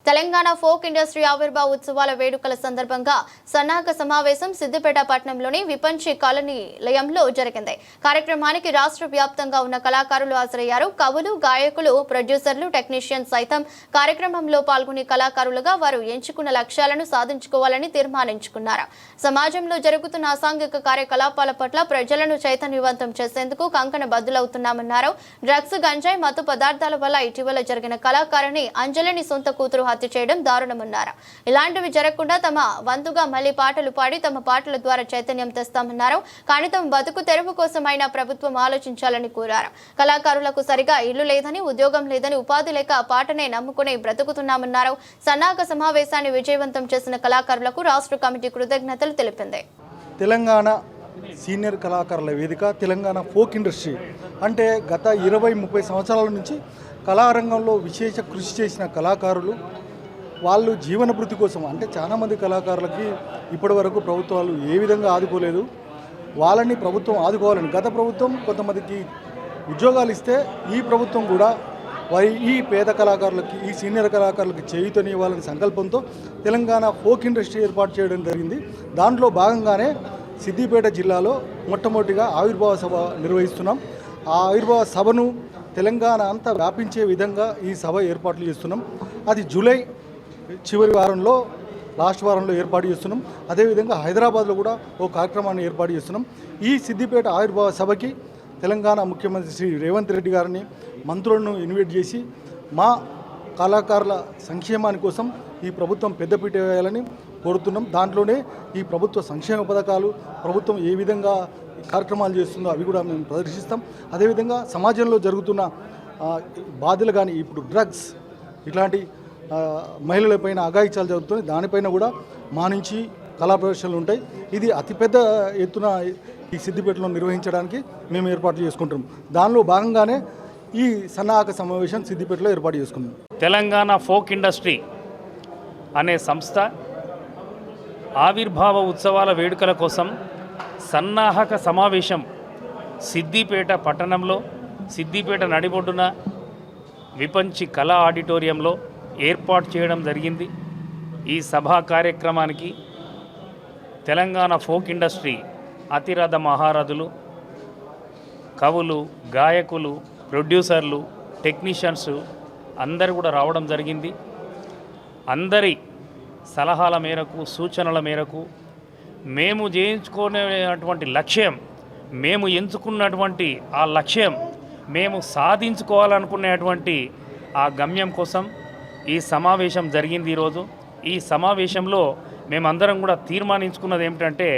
Telangana folk industry ఆవిర్భావ ఉత్సవాల వేడుకల సందర్భంగా సన్నాహక సమావేశం సిద్దిపేట పట్టణంలోని విపంచి కాలనీలయంలో జరిగింది. కార్యక్రమానికి రాష్ట్ర వ్యాప్తంగా ఉన్న కళాకారులు హాజరయ్యారు. కవులు, గాయకులు, ప్రొడ్యూసర్లు, టెక్నీషియన్స్ సైతం కార్యక్రమంలో పాల్గొని కళాకారులుగా వారు ఎంచుకున్న లక్ష్యాలను సాధించుకోవాలని తీర్మానించుకున్నారు. సమాజంలో జరుగుతున్న అసాంఘిక కార్యకలాపాల పట్ల ప్రజలను చైతన్యవంతం చేసేందుకు కంకణ బద్దులవుతున్నామన్నారు. డ్రగ్స్, గంజాయి, మత్తు పదార్థాల వల్ల ఇటీవల జరిగిన కళాకారిణి అంజలిని సొంత కూతురు హత్య చేయడం దారుణమన్నారు. ఇలాంటివి జరగకుండా తమ వంతుగా మళ్లీ పాటలు పాడి తమ పాటల ద్వారా చైతన్యం తెస్తామన్నారు. కానీ తమ బతుకు తెరువు కోసమైనా ప్రభుత్వం ఆలోచించాలని కోరారు. కళాకారులకు సరిగా ఇల్లు లేదని, ఉద్యోగం లేదని, ఉపాధి లేక పాటనే నమ్ముకుని బ్రతుకుతున్నామన్నారు. సన్నాహక సమావేశాన్ని విజయవంతం చేసిన కళాకారులకు రాష్ట్ర కమిటీ కృతజ్ఞతలు తెలిపింది. తెలంగాణ సీనియర్ కళాకారుల వేదిక, తెలంగాణ ఫోక్ ఇండస్ట్రీ అంటే గత 20-30 సంవత్సరాల నుంచి కళారంగంలో విశేష కృషి చేసిన కళాకారులు, వాళ్ళు జీవనభృతి కోసం అంటే చాలామంది కళాకారులకి ఇప్పటి వరకు ప్రభుత్వాలు ఏ విధంగా ఆదుకోలేదు. వాళ్ళని ప్రభుత్వం ఆదుకోవాలని, గత ప్రభుత్వం కొంతమందికి ఉద్యోగాలు ఇస్తే ఈ ప్రభుత్వం కూడా ఈ పేద కళాకారులకి, ఈ సీనియర్ కళాకారులకి చేయూతనివ్వాలని సంకల్పంతో తెలంగాణ ఫోక్ ఇండస్ట్రీ ఏర్పాటు చేయడం జరిగింది. దాంట్లో భాగంగానే సిద్దిపేట జిల్లాలో మొట్టమొదటిగా ఆవిర్భావ సభ నిర్వహిస్తున్నాం. ఆ ఆవిర్భావ సభను తెలంగాణ అంతా వ్యాపించే విధంగా ఈ సభ ఏర్పాట్లు చేస్తున్నాం. అది జూలై చివరి వారంలో, లాస్ట్ వారంలో ఏర్పాటు చేస్తున్నాం. అదేవిధంగా హైదరాబాద్లో కూడా ఓ కార్యక్రమాన్ని ఏర్పాటు చేస్తున్నాం. ఈ సిద్దిపేట ఆవిర్భావ సభకి తెలంగాణ ముఖ్యమంత్రి శ్రీ రేవంత్ రెడ్డి గారిని, మంత్రులను ఇన్వైట్ చేసి మా కళాకారుల సంక్షేమాని కోసం ఈ ప్రభుత్వం పెద్దపీట వేయాలని కోరుతున్నాం. దాంట్లోనే ఈ ప్రభుత్వ సంక్షేమ పథకాలు, ప్రభుత్వం ఏ విధంగా కార్యక్రమాలు చేస్తుందో అవి కూడా మేము ప్రదర్శిస్తాం. అదేవిధంగా సమాజంలో జరుగుతున్న బాధలు కానీ, ఇప్పుడు డ్రగ్స్ ఇట్లాంటి మహిళలపైన అఘాయిత్యాలు జరుగుతున్నాయి, దానిపైన కూడా మా నుంచి కళా ప్రదర్శనలు ఉంటాయి. ఇది అతిపెద్ద ఎత్తున ఈ సిద్దిపేటలో నిర్వహించడానికి మేము ఏర్పాట్లు చేసుకుంటాం. దానిలో భాగంగానే ఈ సన్నాహక సమావేశం సిద్దిపేటలో ఏర్పాటు చేసుకున్నాం. తెలంగాణ ఫోక్ ఇండస్ట్రీ అనే సంస్థ ఆవిర్భావ ఉత్సవాల వేడుకల కోసం సన్నాహక సమావేశం సిద్దిపేట పట్టణంలో, సిద్దిపేట నడిబొడ్డున విపంచి కళా ఆడిటోరియంలో ఏర్పాటు చేయడం జరిగింది. ఈ సభా కార్యక్రమానికి తెలంగాణ ఫోక్ ఇండస్ట్రీ అతిరథ మహారథులు, కవులు, గాయకులు, ప్రొడ్యూసర్లు, టెక్నీషియన్స్ అందరూ కూడా రావడం జరిగింది. అందరి సలహాల మేరకు, సూచనల మేరకు మేము చేయించుకునేటువంటి లక్ష్యం, మేము ఎంచుకున్నటువంటి ఆ లక్ష్యం, మేము సాధించుకోవాలనుకునేటువంటి ఆ గమ్యం కోసం ఈ సమావేశం జరిగింది. ఈరోజు ఈ సమావేశంలో మేమందరం కూడా తీర్మానించుకున్నది ఏమిటంటే,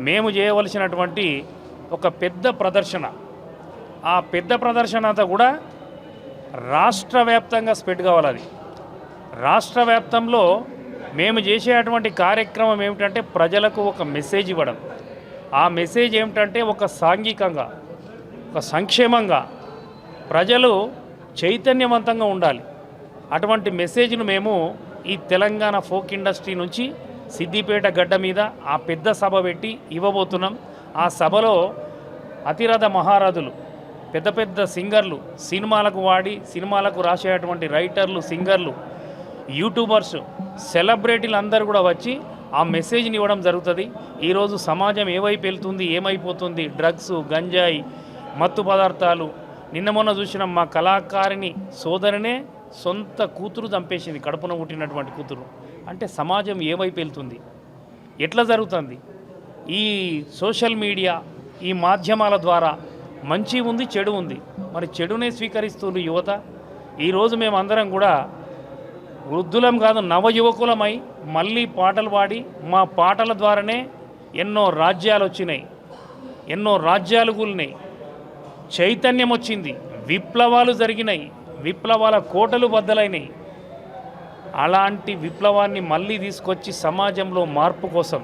మేము చేయవలసినటువంటి ఒక పెద్ద ప్రదర్శన, ఆ పెద్ద ప్రదర్శన అంతా కూడా రాష్ట్ర వ్యాప్తంగా స్ప్రెడ్ కావాలి. అది రాష్ట్ర వ్యాప్తంలో మేము చేసేటువంటి కార్యక్రమం ఏమిటంటే ప్రజలకు ఒక మెసేజ్ ఇవ్వడం. ఆ మెసేజ్ ఏమిటంటే ఒక సాంఘికంగా, ఒక సంక్షేమంగా ప్రజలు చైతన్యవంతంగా ఉండాలి. అటువంటి మెసేజ్ను మేము ఈ తెలంగాణ ఫోక్ ఇండస్ట్రీ నుంచి సిద్దిపేట గడ్డ మీద ఆ పెద్ద సభ పెట్టి ఇవ్వబోతున్నాం. ఆ సభలో అతిరథ మహారథులు, పెద్ద పెద్ద సింగర్లు, సినిమాలకు వాడి సినిమాలకు రాసేటువంటి రైటర్లు, సింగర్లు, యూట్యూబర్స్, సెలబ్రిటీలు అందరూ కూడా వచ్చి ఆ మెసేజ్ని ఇవ్వడం జరుగుతుంది. ఈరోజు సమాజం ఏవైపు వెళ్తుంది, ఏమైపోతుంది, డ్రగ్స్, గంజాయి, మత్తు పదార్థాలు. నిన్న మొన్న చూసిన మా కళాకారిణి సోదరినే సొంత కూతురు చంపేసింది, కడుపున పుట్టినటువంటి కూతురు. అంటే సమాజం ఏవైపు వెళ్తుంది, ఎట్లా జరుగుతుంది? ఈ సోషల్ మీడియా, ఈ మాధ్యమాల ద్వారా మంచి ఉంది, చెడు ఉంది. మరి చెడునే స్వీకరిస్తున్న యువత. ఈరోజు మేమందరం కూడా వృద్ధులం కాదు, నవయువకులమై మళ్ళీ పాటలు పాడి మా పాటల ద్వారానే ఎన్నో రాజ్యాలు వచ్చినాయి, ఎన్నో రాజ్యాలు కూలినాయి, చైతన్యం వచ్చింది, విప్లవాలు జరిగినాయి, విప్లవాల కోటలు బద్దలైనాయి. అలాంటి విప్లవాన్ని మళ్ళీ తీసుకొచ్చి సమాజంలో మార్పు కోసం,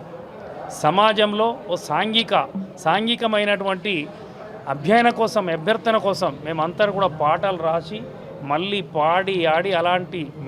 సమాజంలో ఓ సాంఘికమైనటువంటి అభ్యయన కోసం, అభ్యర్థన కోసం మేమంతా కూడా పాటలు రాసి మళ్ళీ పాడి ఆడి అలాంటి